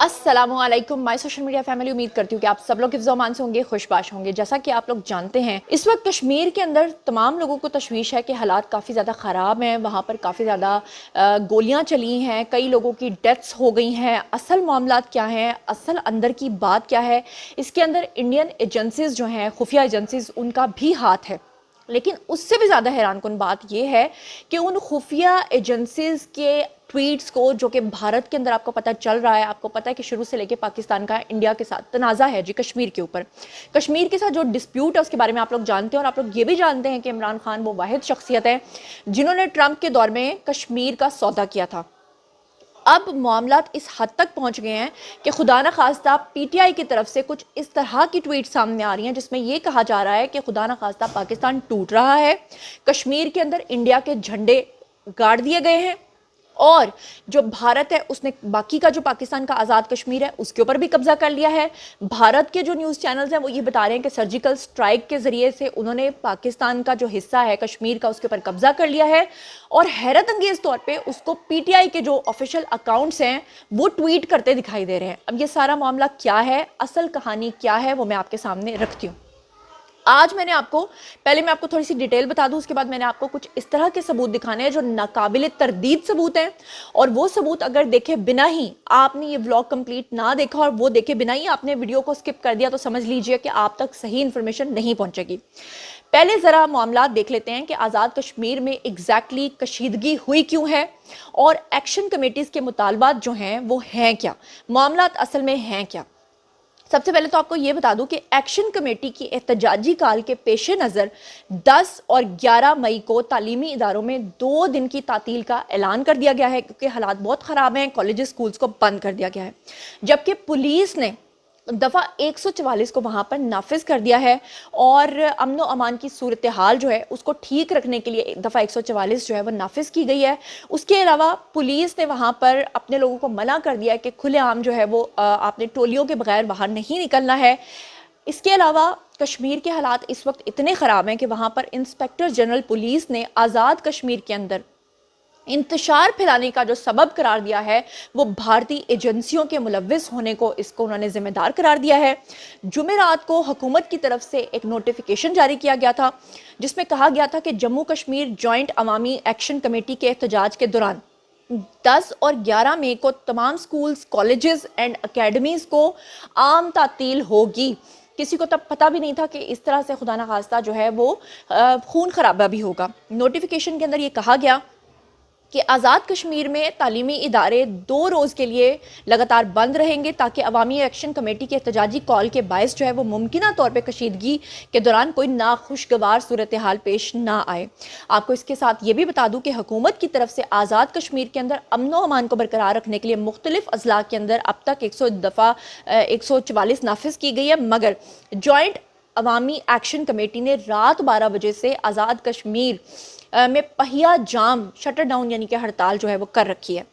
अस्सलाम वालेकुम my social media family. उम्मीद करती हूँ कि आप सब लोग हिफ्ज़ व अमान से होंगे, खुशबाश होंगे। जैसा कि आप लोग जानते हैं, इस वक्त कश्मीर के अंदर तमाम लोगों को तशवीश है कि हालात काफ़ी ज़्यादा ख़राब हैं। वहाँ पर काफ़ी ज़्यादा गोलियाँ चली हैं, कई लोगों की डेथ्स हो गई हैं। असल मामलात क्या हैं, असल अंदर की बात क्या है, इसके अंदर इंडियन एजेंसीज़ जो हैं, खुफिया एजेंसीज़, उनका भी हाथ है। लेकिन उससे भी ज़्यादा हैरानकुन बात यह है कि उन खुफिया एजेंसीज़ के ट्वीट्स को, जो कि भारत के अंदर आपको पता चल रहा है, आपको पता है कि शुरू से लेके पाकिस्तान का इंडिया के साथ तनाज़ा है जी कश्मीर के ऊपर, कश्मीर के साथ जो डिस्प्यूट है उसके बारे में आप लोग जानते हैं। और आप लोग ये भी जानते हैं कि इमरान खान वो वाहिद शख्सियत है जिन्होंने ट्रंप के दौर में कश्मीर का सौदा किया था। अब मामलात इस हद तक पहुंच गए हैं कि खुदा न खास्ता पीटीआई की तरफ से कुछ इस तरह की ट्वीट सामने आ रही हैं जिसमें यह कहा जा रहा है कि खुदा न खास्ता पाकिस्तान टूट रहा है, कश्मीर के अंदर इंडिया के झंडे गाड़ दिए गए हैं और जो भारत है उसने बाकी का जो पाकिस्तान का आज़ाद कश्मीर है उसके ऊपर भी कब्जा कर लिया है। भारत के जो न्यूज़ चैनल्स हैं वो ये बता रहे हैं कि सर्जिकल स्ट्राइक के ज़रिए से उन्होंने पाकिस्तान का जो हिस्सा है कश्मीर का उसके ऊपर कब्जा कर लिया है। और हैरत अंगेज़ तौर पे उसको पीटीआई के जो ऑफिशियल अकाउंट्स हैं वो ट्वीट करते दिखाई दे रहे हैं। अब ये सारा मामला क्या है, असल कहानी क्या है, वो मैं आपके सामने रखती हूँ। आज मैं आपको थोड़ी सी डिटेल बता दूं, उसके बाद मैंने आपको कुछ इस तरह के सबूत दिखाने हैं जो नाकाबिल तरदीद सबूत हैं। और वो सबूत अगर देखे बिना ही आपने ये व्लॉग कंप्लीट ना देखा और वो देखे बिना ही आपने वीडियो को स्किप कर दिया तो समझ लीजिए कि आप तक सही इन्फॉर्मेशन नहीं पहुंचेगी। पहले ज़रा मामला देख लेते हैं कि आज़ाद कश्मीर में एग्जैक्टली कशीदगी हुई क्यों है और एक्शन कमेटीज़ के मुतालबात जो हैं वो हैं क्या, मामलात असल में हैं क्या। सबसे पहले तो आपको ये बता दूं कि एक्शन कमेटी की एहतजाजी काल के पेश नज़र 10 और 11 मई को तालीमी इदारों में 2 दिन की तातील का ऐलान कर दिया गया है क्योंकि हालात बहुत ख़राब हैं, कॉलेज स्कूल्स को बंद कर दिया गया है। जबकि पुलिस ने दफ़ा 144 को वहाँ पर नाफिज कर दिया है और अमन व अमान की सूरत हाल जो है उसको ठीक रखने के लिए दफ़ा 144 जो है वो नाफिज की गई है। उसके अलावा पुलिस ने वहाँ पर अपने लोगों को मना कर दिया है कि खुलेआम जो है वो आपने टोलियों के बगैर बाहर नहीं निकलना है। इसके अलावा कश्मीर के हालात इस वक्त इतने ख़राब हैं कि वहाँ पर इंस्पेक्टर जनरल पुलिस ने आज़ाद कश्मीर के अंदर इंतशार फैलाने का जो सबब करार दिया है वो भारतीय एजेंसियों के मुलव्विस होने को, इसको उन्होंने जिम्मेदार करार दिया है। जुमेरात को हुकूमत की तरफ से एक नोटिफिकेशन जारी किया गया था जिसमें कहा गया था कि जम्मू कश्मीर जॉइंट अवामी एक्शन कमेटी के एहतजाज के दौरान 10 और 11 मई को तमाम स्कूल्स, कॉलेजेस एंड अकेडमीज़ को आम तातील होगी। किसी को तब पता भी नहीं था कि इस तरह से खुदा न खास्ता जो है वो खून खराबा भी होगा। नोटिफिकेशन के अंदर ये कहा गया कि आज़ाद कश्मीर में तालीमी इदारे 2 रोज़ के लिए लगातार बंद रहेंगे ताकि अवामी एक्शन कमेटी के एहतजाजी कॉल के बायस जो है वो मुमकिना तौर पर कशीदगी के दौरान कोई नाखुशगवार सूरत हाल पेश ना आए। आपको इसके साथ ये भी बता दूँ कि हुकूमत की तरफ से आज़ाद कश्मीर के अंदर अमन व अमान को बरकरार रखने के लिए मुख्तलिफ अजला के अंदर अब तक 144 नाफिज की गई है, मगर जॉइंट अवामी एक्शन कमेटी ने रात 12 बजे से आज़ाद कश्मीर में पहिया जाम, शटर डाउन यानी कि हड़ताल जो है वो कर रखी है।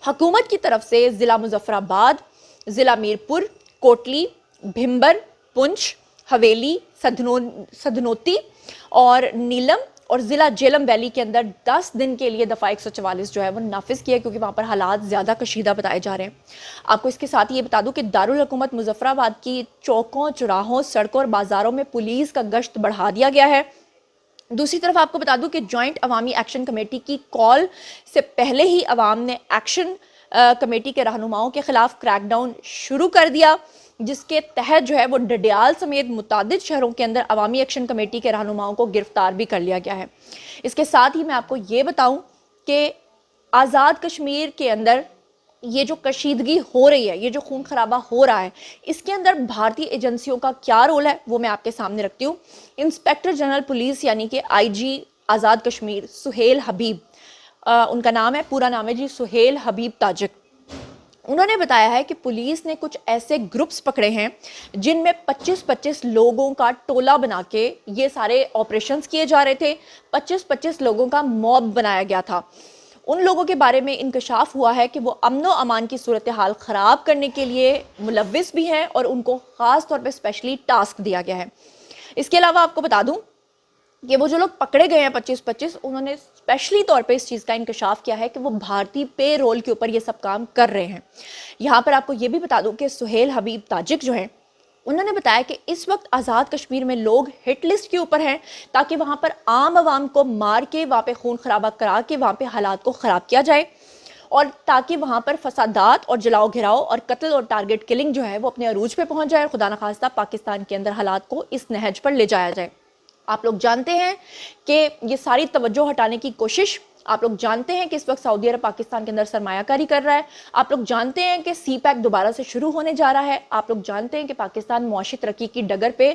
हुकूमत की तरफ से ज़िला मुजफ्फराबाद, ज़िला मीरपुर, कोटली, भिम्बर, पुंछ, हवेली, सधनोती और नीलम और ज़िला जेलम वैली के अंदर 10 दिन के लिए दफ़ा 144 जो है वो नाफिज किया क्योंकि वहाँ पर हालात ज़्यादा कशीदा बताए जा रहे हैं। आपको इसके साथ ये बता दूं कि दारुल हुकूमत मुजफ्फराबाद की चौकों, चौराहों, सड़कों और बाज़ारों में पुलिस का गश्त बढ़ा दिया गया है। दूसरी तरफ आपको बता दूं कि जॉइंट अवामी एक्शन कमेटी की कॉल से पहले ही अवाम ने एक्शन कमेटी के रहनुमाओं के खिलाफ क्रैकडाउन शुरू कर दिया, जिसके तहत जो है वो डडियाल समेत मुतादिद शहरों के अंदर अवामी एक्शन कमेटी के रहनुमाओं को गिरफ्तार भी कर लिया गया है। इसके साथ ही मैं आपको ये बताऊं कि आज़ाद कश्मीर के अंदर ये जो कशीदगी हो रही है, ये जो खून खराबा हो रहा है, इसके अंदर भारतीय एजेंसियों का क्या रोल है वो मैं आपके सामने रखती हूँ। इंस्पेक्टर जनरल पुलिस यानी कि आईजी आज़ाद कश्मीर सुहेल हबीब, उनका नाम है, पूरा नाम है जी सुहेल हबीब ताजिक, उन्होंने बताया है कि पुलिस ने कुछ ऐसे ग्रुप्स पकड़े हैं जिनमें 25-25 लोगों का टोला बना के ये सारे ऑपरेशंस किए जा रहे थे। 25-25 लोगों का मॉब बनाया गया था। उन लोगों के बारे में इंकशाफ हुआ है कि वो अमन व अमान की सूरत हाल ख़राब करने के लिए मुलव्विस भी हैं और उनको ख़ास तौर पे स्पेशली टास्क दिया गया है। इसके अलावा आपको बता दूं कि वो जो लोग पकड़े गए हैं 25-25, उन्होंने اسپیشلی طور پہ اس چیز کا انکشاف کیا ہے کہ وہ بھارتی پے رول کے اوپر یہ سب کام کر رہے ہیں. یہاں پر آپ کو یہ بھی بتا دوں کہ سہیل حبیب تاجک جو ہیں انہوں نے بتایا کہ اس وقت آزاد کشمیر میں لوگ ہٹ لسٹ کے اوپر ہیں تاکہ وہاں پر عام عوام کو مار کے وہاں پہ خون خرابہ کرا کے وہاں پہ حالات کو خراب کیا جائے اور تاکہ وہاں پر فسادات اور جلاؤ گھراؤ اور قتل اور ٹارگٹ کلنگ جو ہے وہ اپنے عروج پہ پہنچ جائے اور خدا نخواستہ پاکستان کے اندر حالات کو اس نہج پر لے جایا جائے. آپ لوگ جانتے ہیں کہ یہ ساری توجہ ہٹانے کی کوشش، آپ لوگ جانتے ہیں کہ اس وقت سعودی عرب پاکستان کے اندر سرمایہ کاری کر رہا ہے، آپ لوگ جانتے ہیں کہ سی پیک دوبارہ سے شروع ہونے جا رہا ہے، آپ لوگ جانتے ہیں کہ پاکستان معاشی ترقی کی ڈگر پہ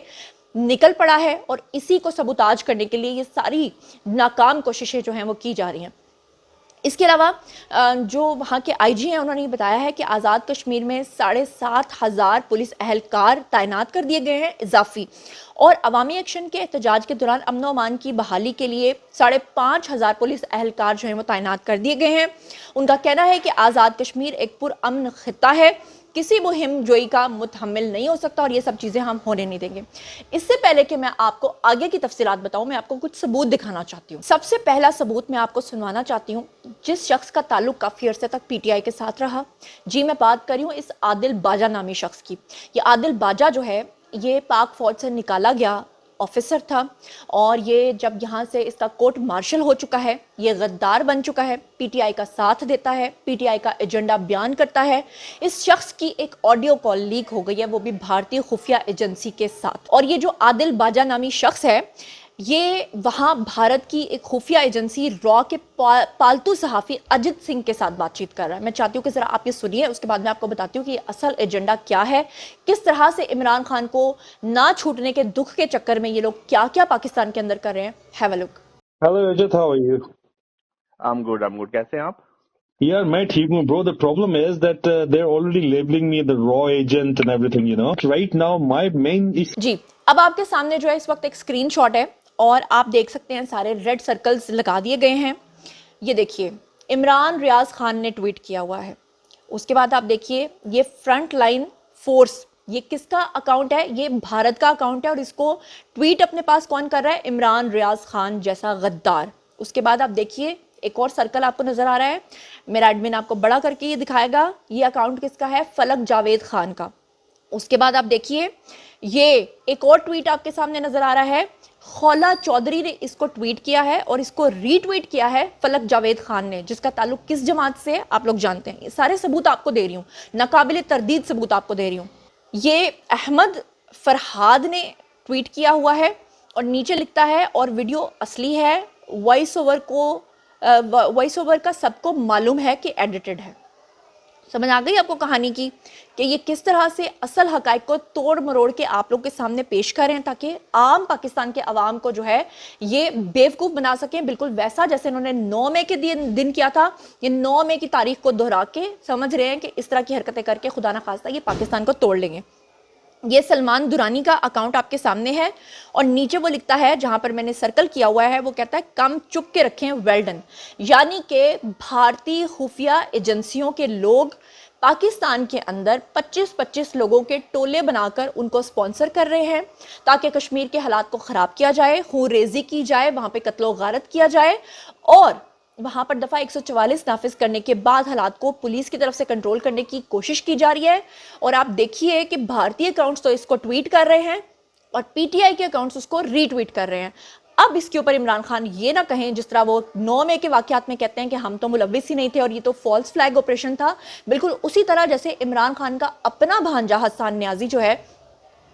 نکل پڑا ہے اور اسی کو سبوتاج کرنے کے لیے یہ ساری ناکام کوششیں جو ہیں وہ کی جا رہی ہیں. اس کے علاوہ جو وہاں کے آئی جی ہیں انہوں نے یہ بتایا ہے کہ آزاد کشمیر میں 7,500 پولیس اہلکار تعینات کر دیے گئے ہیں اضافی، اور عوامی ایکشن کے احتجاج کے دوران امن و امان کی بحالی کے لیے 5,500 پولیس اہلکار جو ہیں وہ تعینات کر دیے گئے ہیں. ان کا کہنا ہے کہ آزاد کشمیر ایک پرامن خطہ ہے، کسی مہم جوئی کا متحمل نہیں ہو سکتا اور یہ سب چیزیں ہم ہونے نہیں دیں گے. اس سے پہلے کہ میں آپ کو آگے کی تفصیلات بتاؤں، میں آپ کو کچھ ثبوت دکھانا چاہتی ہوں. سب سے پہلا ثبوت میں آپ کو سنوانا چاہتی ہوں جس شخص کا تعلق کافی عرصے تک پی ٹی آئی کے ساتھ رہا. جی میں بات کر رہی ہوں اس عادل باجا نامی شخص کی. یہ عادل باجا جو ہے یہ پاک فوج سے نکالا گیا آفیسر تھا اور یہ جب یہاں سے اس کا کورٹ مارشل ہو چکا ہے، یہ غدار بن چکا ہے، پی ٹی آئی کا ساتھ دیتا ہے، پی ٹی آئی کا ایجنڈا بیان کرتا ہے. اس شخص کی ایک آڈیو کال لیک ہو گئی ہے، وہ بھی بھارتی خفیہ ایجنسی کے ساتھ. اور یہ جو عادل باجا نامی شخص ہے یہ وہاں بھارت کی ایک خفیہ ایجنسی را کے پالتو صحافی اجت سنگھ کے ساتھ بات چیت کر رہا ہے. میں چاہتی ہوں کہ ذرا آپ یہ سنیے، اس کے بعد میں آپ کو بتاتی ہوں کہ یہ اصل ایجنڈا کیا ہے، کس طرح سے عمران خان کو نہ چھوٹنے کے دکھ کے چکر میں یہ لوگ کیا کیا پاکستان کے اندر کر رہے ہیں. Have a look. Hello Ajit, how are you? I'm good. کیسے ہیں آپ؟ Yeah, میں ٹھیک ہوں bro. The problem is that they're already labeling me the raw agent and everything, you know. Right now my main issue. جی اب آپ کے سامنے جو ہے اس وقت ایک اسکرین شاٹ ہے اور آپ دیکھ سکتے ہیں سارے ریڈ سرکلز لگا دیے گئے ہیں. یہ دیکھیے عمران ریاض خان نے ٹویٹ کیا ہوا ہے. اس کے بعد آپ دیکھیے یہ فرنٹ لائن فورس، یہ کس کا اکاؤنٹ ہے؟ یہ بھارت کا اکاؤنٹ ہے اور اس کو ٹویٹ اپنے پاس کون کر رہا ہے؟ عمران ریاض خان جیسا غدار. اس کے بعد آپ دیکھیے ایک اور سرکل آپ کو نظر آ رہا ہے، میرا ایڈمن آپ کو بڑا کر کے یہ دکھائے گا، یہ اکاؤنٹ کس کا ہے؟ فلک جاوید خان کا. اس کے بعد آپ دیکھیے یہ ایک اور ٹویٹ آپ کے سامنے نظر آ رہا ہے، خولا چودھری نے اس کو ٹویٹ کیا ہے اور اس کو ری ٹویٹ کیا ہے فلک جاوید خان نے، جس کا تعلق کس جماعت سے آپ لوگ جانتے ہیں. یہ سارے ثبوت آپ کو دے رہی ہوں، ناقابل تردید ثبوت آپ کو دے رہی ہوں. یہ احمد فرحاد نے ٹویٹ کیا ہوا ہے اور نیچے لکھتا ہے اور ویڈیو اصلی ہے، وائس اوور کا سب کو معلوم ہے کہ ایڈیٹڈ ہے. سمجھ آ گئی آپ کو کہانی کی کہ یہ کس طرح سے اصل حقائق کو توڑ مروڑ کے آپ لوگ کے سامنے پیش کر رہے ہیں تاکہ عام پاکستان کے عوام کو جو ہے یہ بیوقوف بنا سکیں، بالکل ویسا جیسے انہوں نے 9 مئی کے دن کیا تھا. یہ 9 مئی کی تاریخ کو دہرا کے سمجھ رہے ہیں کہ اس طرح کی حرکتیں کر کے خدا نہ خواستہ یہ پاکستان کو توڑ لیں گے. یہ سلمان درانی کا اکاؤنٹ آپ کے سامنے ہے اور نیچے وہ لکھتا ہے جہاں پر میں نے سرکل کیا ہوا ہے، وہ کہتا ہے کم چک کے رکھیں ویلڈن، یعنی کہ بھارتی خفیہ ایجنسیوں کے لوگ پاکستان کے اندر 25 لوگوں کے ٹولے بنا کر ان کو سپانسر کر رہے ہیں تاکہ کشمیر کے حالات کو خراب کیا جائے، خون ریزی کی جائے، وہاں پہ قتل و غارت کیا جائے اور وہاں پر دفعہ 144 نافذ کرنے کے بعد حالات کو پولیس کی طرف سے کنٹرول کرنے کی کوشش کی جا رہی ہے. اور آپ دیکھیے کہ بھارتی اکاؤنٹس تو اس کو ٹویٹ کر رہے ہیں اور پی ٹی آئی کے اکاؤنٹس اس کو ری ٹویٹ کر رہے ہیں. اب اس کے اوپر عمران خان یہ نہ کہیں جس طرح وہ 9 مئی کے واقعات میں کہتے ہیں کہ ہم تو ملوث ہی نہیں تھے اور یہ تو فالس فلیگ آپریشن تھا، بالکل اسی طرح جیسے عمران خان کا اپنا بھانجا حسان نیازی جو ہے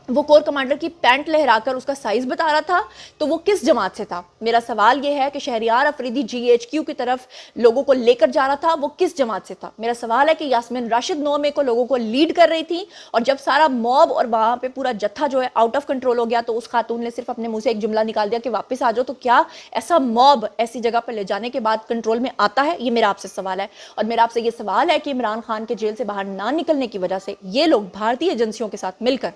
وہ کور کمانڈر کی پینٹ لہرا کر اس کا سائز بتا رہا تھا، تو وہ کس جماعت سے تھا؟ میرا سوال یہ ہے کہ Shehryar Afridi G H Q کی طرف لوگوں کو لے کر جا رہا تھا، وہ کس جماعت سے تھا؟ میرا سوال ہے کہ یاسمین راشد 9 مئی کو لوگوں کو لیڈ کر رہی تھی اور جب سارا موب اور وہاں پہ پورا جتھا جو ہے آؤٹ آف کنٹرول ہو گیا تو اس خاتون نے صرف اپنے منہ سے ایک جملہ نکال دیا کہ واپس آ جاؤ. تو کیا ایسا موب ایسی جگہ پر لے جانے کے بعد کنٹرول میں آتا ہے؟ یہ میرا آپ سے سوال ہے. اور میرا آپ سے یہ سوال ہے کہ عمران خان کے جیل سے باہر نہ نکلنے کی وجہ سے یہ لوگ بھارتی ایجنسیوں کے ساتھ مل کر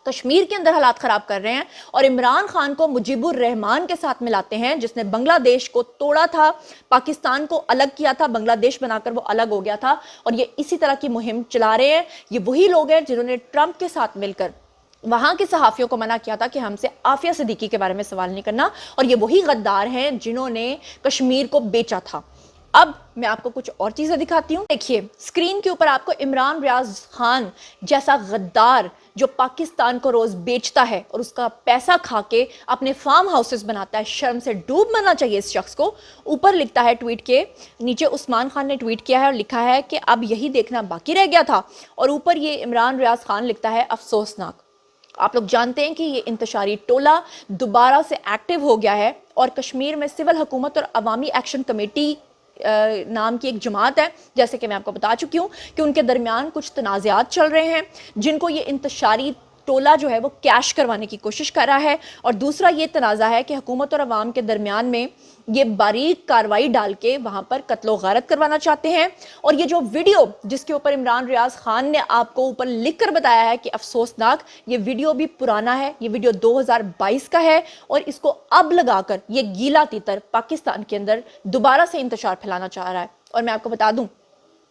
کشمیر کے اندر حالات خراب کر رہے ہیں اور عمران خان کو مجیب الرحمان کے ساتھ ملاتے ہیں جس نے بنگلہ دیش کو توڑا تھا، پاکستان کو الگ کیا تھا، بنگلہ دیش بنا کر وہ الگ ہو گیا تھا اور یہ اسی طرح کی مہم چلا رہے ہیں. یہ وہی لوگ ہیں جنہوں نے ٹرمپ کے ساتھ مل کر वहाँ के सहाफ़ियों को मना किया था कि हमसे आफिया सिद्दीकी के बारे में सवाल नहीं करना, और ये वही गद्दार हैं जिन्होंने कश्मीर को बेचा था। अब मैं आपको कुछ और चीज़ें दिखाती हूँ। देखिए स्क्रीन के ऊपर आपको इमरान रियाज खान जैसा गद्दार जो पाकिस्तान को रोज़ बेचता है और उसका पैसा खा के अपने फार्म हाउसेस बनाता है, शर्म से डूब मरना चाहिए इस शख्स को। ऊपर लिखता है ट्वीट के नीचे, उस्मान खान ने ट्वीट किया है और लिखा है कि अब यही देखना बाकी रह गया था, और ऊपर ये इमरान रियाज खान लिखता है अफसोसनाक। आप लोग जानते हैं कि ये इंतशारी टोला दोबारा से एक्टिव हो गया है और कश्मीर में सिविल हुकूमत और अवामी एक्शन कमेटी नाम की एक जमात है, जैसे कि मैं आपको बता चुकी हूँ कि उनके दरमियान कुछ तनाज़ात चल रहे हैं जिनको ये इंतशारी टोला जो है वो कैश करवाने की कोशिश कर रहा है। और दूसरा ये तनाज़ा है कि हुकूमत और अवाम के दरमियान में ये बारीक कार्रवाई डाल के वहाँ पर कत्लो गारत करवाना चाहते हैं। और ये जो वीडियो जिसके ऊपर इमरान रियाज खान ने आपको ऊपर लिख कर बताया है कि अफसोसनाक, ये वीडियो भी पुराना है, ये वीडियो 2022 का है, और इसको अब लगाकर ये गीला तीतर पाकिस्तान के अंदर दोबारा से इंतशार फैलाना चाह रहा है। और मैं आपको बता दूं,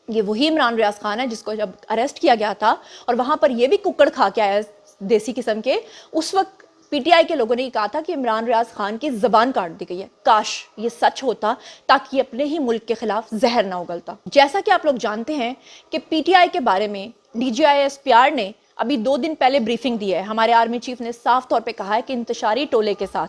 ये वही इमरान रियाज खान है जिसको जब अरेस्ट किया गया था और वहाँ पर ये भी कुक्कड़ खा के आया देसी किस्म के, उस वक्त पीटीआई के लोगों ने कहा था कि इमरान रियाज खान की जबान काट दी गई है। काश ये सच होता ताकि अपने ही मुल्क के खिलाफ जहर ना उगलता। जैसा कि आप लोग जानते हैं कि पीटीआई के बारे में DGISPR ने अभी 2 दिन पहले ब्रीफिंग दी है। हमारे आर्मी चीफ ने साफ तौर पे कहा है कि इंतशारी टोले के साथ,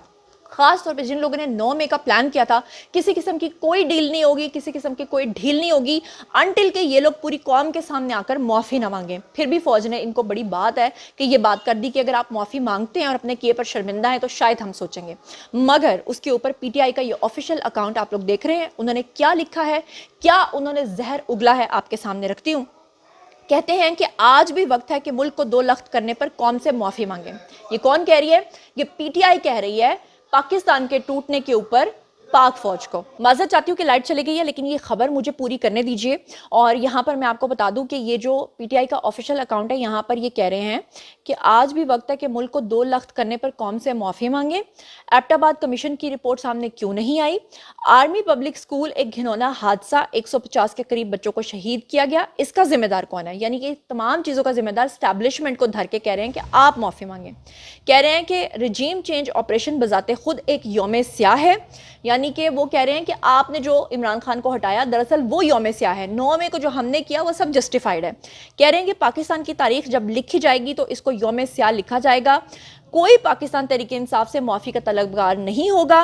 खास तौर पे जिन लोगों ने 9 मई का प्लान किया था, किसी किस्म की कोई डील नहीं होगी, किसी किस्म की कोई ढील नहीं होगी अनटिल के ये लोग पूरी कौम के सामने आकर माफ़ी ना मांगें। फिर भी फौज ने इनको बड़ी बात है कि ये बात कर दी कि अगर आप माफ़ी मांगते हैं और अपने किए पर शर्मिंदा हैं तो शायद हम सोचेंगे। मगर उसके ऊपर पीटीआई का ये ऑफिशियल अकाउंट आप लोग देख रहे हैं, उन्होंने क्या लिखा है, क्या उन्होंने जहर उगला है, आपके सामने रखती हूँ। कहते हैं कि आज भी वक्त है कि मुल्क को 2 लख्त करने पर कौम से माफ़ी मांगे। ये कौन कह रही है? ये पीटीआई कह रही है पाकिस्तान के टूटने के ऊपर पाक फौज को। माज़रत चाहती हूँ कि लाइट चली गई है, लेकिन ये खबर मुझे पूरी करने दीजिए। और यहाँ पर मैं आपको बता दूँ कि ये जो पीटीआई का ऑफिशियल अकाउंट है, यहाँ पर ये कह रहे हैं कि आज भी वक्त है कि मुल्क को 2 लख्त करने पर कौम से माफ़ी मांगे। एबटाबाद कमीशन की रिपोर्ट सामने क्यों नहीं आई? आर्मी पब्लिक स्कूल एक घिनौना हादसा, 150 के करीब बच्चों को शहीद किया गया, इसका जिम्मेदार कौन है? यानी कि तमाम चीज़ों का जिम्मेदार स्टैब्लिशमेंट को धर के कह रहे हैं कि आप माफ़ी मांगें। कह रहे हैं कि रजीम चेंज ऑपरेशन बजाते खुद एक यौम स्याह है, यानी कि वो कह रहे हैं कि आपने जो इमरान खान को हटाया दरअसल वो यौम स्याह है, 9 मई को जो हमने किया वो सब जस्टिफाइड है। कह रहे हैं कि पाकिस्तान की तारीख जब लिखी जाएगी तो इसको यौम स्याह लिखा जाएगा। कोई पाकिस्तान तहरीक इंसाफ से माफ़ी का तलबगार नहीं होगा।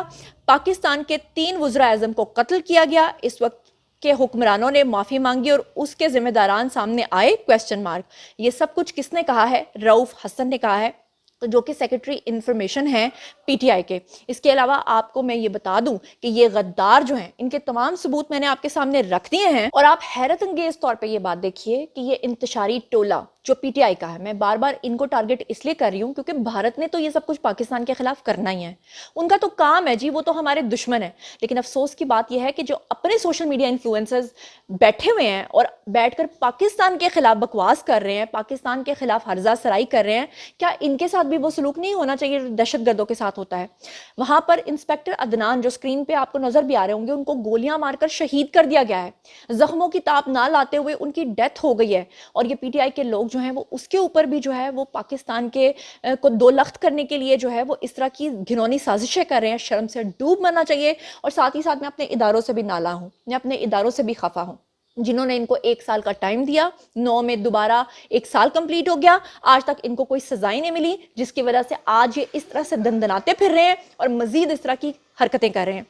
पाकिस्तान के 3 वज़रा आज़म को कत्ल किया गया, इस वक्त के हुक्मरानों ने माफ़ी मांगी और उसके जिम्मेदारान सामने आए? Question mark. ये सब कुछ किसने कहा है? रऊफ हसन ने कहा है, तो जो कि सेक्रेटरी इंफॉर्मेशन हैं पीटीआई के। इसके अलावा आपको मैं ये बता दूं कि ये गद्दार जो हैं, इनके तमाम सबूत मैंने आपके सामने रख दिए हैं। और आप हैरत अंगेज तौर पे ये बात देखिए कि ये इंतशारी टोला जो पीटीआई का है, मैं बार बार इनको टारगेट इसलिए कर रही हूँ क्योंकि भारत ने तो ये सब कुछ पाकिस्तान के खिलाफ करना ही है, उनका तो काम है जी, वो तो हमारे दुश्मन है। लेकिन अफसोस की बात यह है कि जो अपने सोशल मीडिया इन्फ्लुएंसर्स बैठे हुए हैं और बैठकर पाकिस्तान के खिलाफ बकवास कर रहे हैं, पाकिस्तान के खिलाफ हर्जा सराई कर रहे हैं, क्या इनके साथ भी वो सलूक नहीं होना चाहिए दहशत गर्दों के साथ होता है? वहां पर इंस्पेक्टर अदनान जो स्क्रीन पे आपको नजर भी आ रहे होंगे, उनको गोलियां मारकर शहीद कर दिया गया है, जख्मों की ताप ना लाते हुए उनकी डेथ हो गई है। और ये पीटीआई के लोग जो हैं वो उसके ऊपर भी जो है वो पाकिस्तान के को 2 लख्त करने के लिए जो है वो इस तरह की घिनौनी साजिशें कर रहे हैं। शर्म से डूब मरना चाहिए। और साथ ही साथ मैं अपने इदारों से भी नाला हूँ, मैं अपने इदारों से भी खफा हूँ जिन्होंने इनको 1 साल का टाइम दिया। 9 में दोबारा 1 साल कंप्लीट हो गया, आज तक इनको कोई सजाई नहीं मिली, जिसकी वजह से आज ये इस तरह से दंदनाते फिर रहे हैं और मजीद इस तरह की हरकतें कर रहे हैं।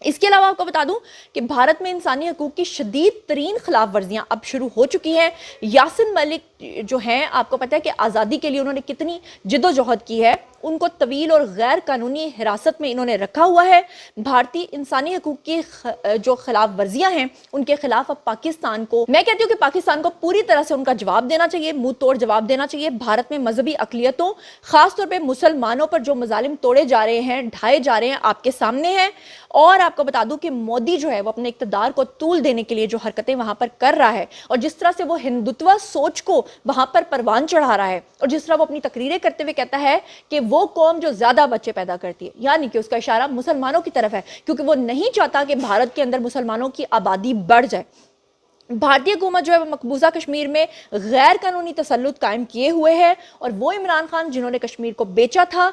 इसके अलावा आपको बता दूं कि भारत में इंसानी हकूक की शदीद तरीन खिलाफ वर्जियां अब शुरू हो चुकी हैं। यासिन मलिक जो हैं, आपको पता है कि आज़ादी के लिए उन्होंने कितनी जिद्दोजहद की है, उनको तवील और गैर कानूनी हिरासत में इन्होंने रखा हुआ है। भारतीय इंसानी हकूक की जो खिलाफ वर्जियां हैं उनके खिलाफ अब पाकिस्तान को, मैं कहती हूँ कि पाकिस्तान को पूरी तरह से उनका जवाब देना चाहिए, मुंह तोड़ जवाब देना चाहिए। भारत में मजहबी अकलियतों, खासतौर पर मुसलमानों पर जो मजालिम तोड़े जा रहे हैं, ढाए जा रहे हैं, आपके सामने हैं। और आपको बता दूं कि मोदी जो है वो अपने इक़्तिदार को तूल देने के लिए जो हरकतें वहां पर कर रहा है और जिस तरह से वो हिंदुत्व सोच को वहां पर परवान चढ़ा रहा है और जिस तरह वो अपनी तकरीरें करते हुए कहता है कि वो कौम जो ज्यादा बच्चे पैदा करती है, यानी कि उसका इशारा मुसलमानों की तरफ है, क्योंकि वो नहीं चाहता कि भारत के अंदर मुसलमानों की आबादी बढ़ जाए। بھارتی حکومت جو ہے وہ مقبوضہ کشمیر میں غیر قانونی تسلط قائم کیے ہوئے ہے، اور وہ عمران خان جنہوں نے کشمیر کو بیچا تھا،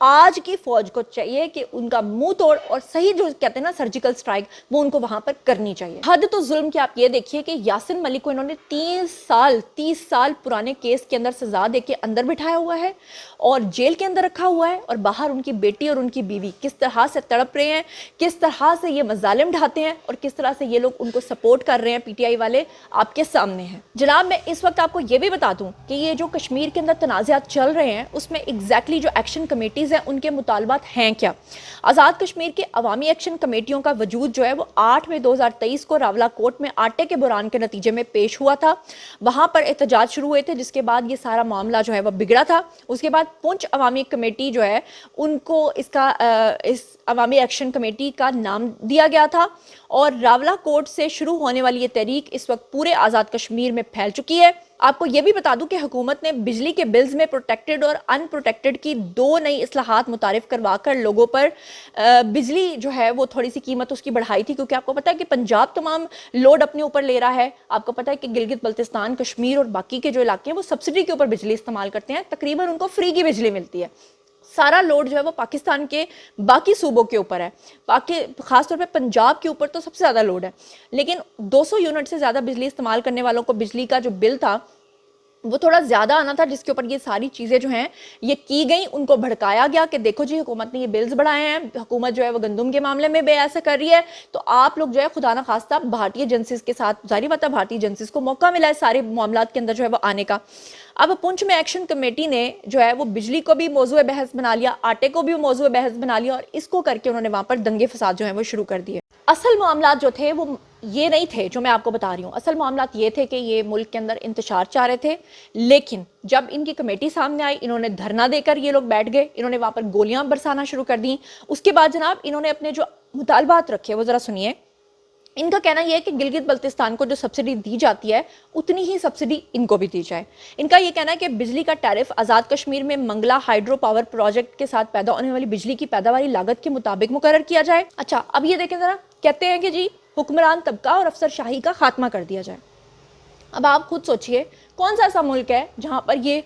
آج کی فوج کو چاہیے کہ ان کا منہ توڑ اور صحیح جو کہتے ہیں نا سرجیکل سٹرائک، وہ ان کو وہاں پر کرنی چاہیے۔ حد تو ظلم کی آپ یہ دیکھیے کہ یاسین ملک کو انہوں نے 30 سال پرانے کیس کے اندر سزا دے کے اندر بٹھایا ہوا ہے اور جیل کے اندر رکھا ہوا ہے، اور باہر ان کی بیٹی اور ان کی بیوی کس طرح سے تڑپ رہے ہیں، کس طرح سے یہ مظالم ڈھاتے ہیں، اور کس طرح سے یہ لوگ ان کو سپورٹ کر رہے ہیں، پی ٹی آئی والے آپ کے سامنے ہیں۔ جناب میں اس وقت آپ کو یہ بھی بتا دوں کہ یہ جو کشمیر کے اندر تنازعات چل رہے ہیں اس میں ایگزیکٹلی جو ایکشن کمیٹیز ہیں ان کے مطالبات ہیں کیا۔ آزاد کشمیر کے عوامی ایکشن کمیٹیوں کا وجود جو ہے وہ 8 مئی 2023 کو راولہ کوٹ میں آٹے کے بحران کے نتیجے میں پیش ہوا تھا۔ وہاں پر احتجاج شروع ہوئے تھے، جس کے بعد یہ سارا معاملہ جو ہے وہ بگڑا تھا۔ اس کے بعد پونچھ عوامی کمیٹی جو ہے ان کو اس عوامی ایکشن کمیٹی کا نام دیا گیا تھا، اور راولہ کوٹ سے شروع ہونے والی یہ تحریک اس وقت پورے آزاد کشمیر میں پھیل چکی ہے۔ آپ کو یہ بھی بتا دوں کہ حکومت نے بجلی کے بلز میں پروٹیکٹڈ اور ان پروٹیکٹڈ کی 2 نئی اصلاحات متعارف کروا کر لوگوں پر بجلی جو ہے وہ تھوڑی سی قیمت اس کی بڑھائی تھی، کیونکہ آپ کو پتا ہے کہ پنجاب تمام لوڈ اپنے اوپر لے رہا ہے۔ آپ کو پتا ہے کہ گلگت بلتستان، کشمیر اور باقی کے جو علاقے ہیں وہ سبسڈی کے اوپر بجلی استعمال کرتے ہیں، تقریباً ان کو فری کی بجلی ملتی ہے۔ سارا لوڈ جو ہے وہ پاکستان کے باقی صوبوں کے اوپر ہے، خاص طور پہ پنجاب کے اوپر تو سب سے زیادہ لوڈ ہے، لیکن 200 یونٹ سے زیادہ بجلی استعمال کرنے والوں کو بجلی کا جو بل تھا وہ تھوڑا زیادہ آنا تھا، جس کے اوپر یہ ساری چیزیں جو ہیں یہ کی گئیں، ان کو بھڑکایا گیا کہ دیکھو جی حکومت نے یہ بلز بڑھائے ہیں، حکومت جو ہے وہ گندم کے معاملے میں بھی ایسا کر رہی ہے، تو آپ لوگ جو ہے خدا نخواستہ بھارتی ایجنسیز کے ساتھ، ظاہری بات ہے بھارتی ایجنسیز کو موقع ملا ہے سارے معاملات کے اندر جو ہے وہ آنے کا۔ اب پونچھ میں ایکشن کمیٹی نے جو ہے وہ بجلی کو بھی موضوع بحث بنا لیا، آٹے کو بھی موضوع بحث بنا لیا، اور اس کو کر کے انہوں نے وہاں پر دنگے فساد جو ہیں وہ شروع کر دیے۔ اصل معاملات جو تھے وہ یہ نہیں تھے جو میں آپ کو بتا رہی ہوں، اصل معاملات یہ تھے کہ یہ ملک کے اندر انتشار چاہ رہے تھے، لیکن جب ان کی کمیٹی سامنے آئی انہوں نے دھرنا دے کر یہ لوگ بیٹھ گئے، انہوں نے وہاں پر گولیاں برسانا شروع کر دیں۔ اس کے بعد جناب انہوں نے اپنے جو مطالبات رکھے وہ ذرا سنیے۔ ان کا کہنا یہ ہے کہ گلگت بلتستان کو جو سبسڈی دی جاتی ہے اتنی ہی سبسڈی ان کو بھی دی جائے۔ ان کا یہ کہنا ہے کہ بجلی کا ٹیرف آزاد کشمیر میں منگلا ہائیڈرو پاور پروجیکٹ کے ساتھ پیدا ہونے والی بجلی کی پیداواری لاگت کے مطابق مقرر کیا جائے۔ اچھا اب یہ دیکھیں ذرا، کہتے ہیں کہ جی حکمران طبقہ اور افسر شاہی کا خاتمہ کر دیا جائے۔ اب آپ خود سوچئے کون سا ایسا ملک ہے جہاں پر یہ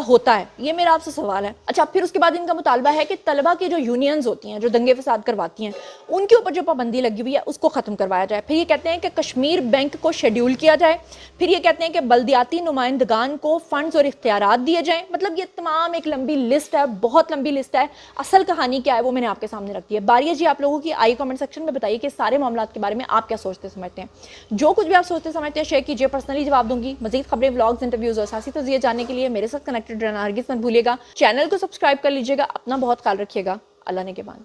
ہوتا ہے؟ یہ میرا آپ سے سوال ہے۔ اچھا پھر اس کے بعد ان کا مطالبہ ہے کہ طلبہ کی جو یونینز ہوتی ہیں جو دنگے فساد کرواتی ہیں ان کے اوپر جو پابندی لگی ہوئی ہے اس کو ختم کروایا جائے۔ پھر یہ کہتے ہیں کہ کشمیر بینک کو شیڈیول کیا جائے۔ پھر یہ کہتے ہیں کہ بلدیاتی نمائندگان کو فنڈز اور اختیارات دیے جائیں۔ مطلب یہ تمام ایک لمبی لسٹ ہے، بہت لمبی لسٹ ہے۔ اصل کہانی کیا ہے وہ میں نے آپ کے سامنے رکھ دی ہے۔ باری ہے جی آپ لوگوں کی، آئی کمنٹ سیکشن میں بتائیے کہ سارے معاملات کے بارے میں آپ کیا سوچتے سمجھتے ہیں۔ جو کچھ بھی آپ سوچتے سمجھتے ہیں شیئر کیجیے، پرسنلی جواب دوں گی۔ مزید خبریں، ولاگز، انٹرویوز اور سیاسی توضیع جاننے کے لیے میرے ساتھ کنیکٹڈ رہنا ہرگز مت بھولیے گا۔ چینل کو سبسکرائب کر لیجیے گا۔ اپنا بہت خیال رکھیے گا۔ اللہ نے کے بان۔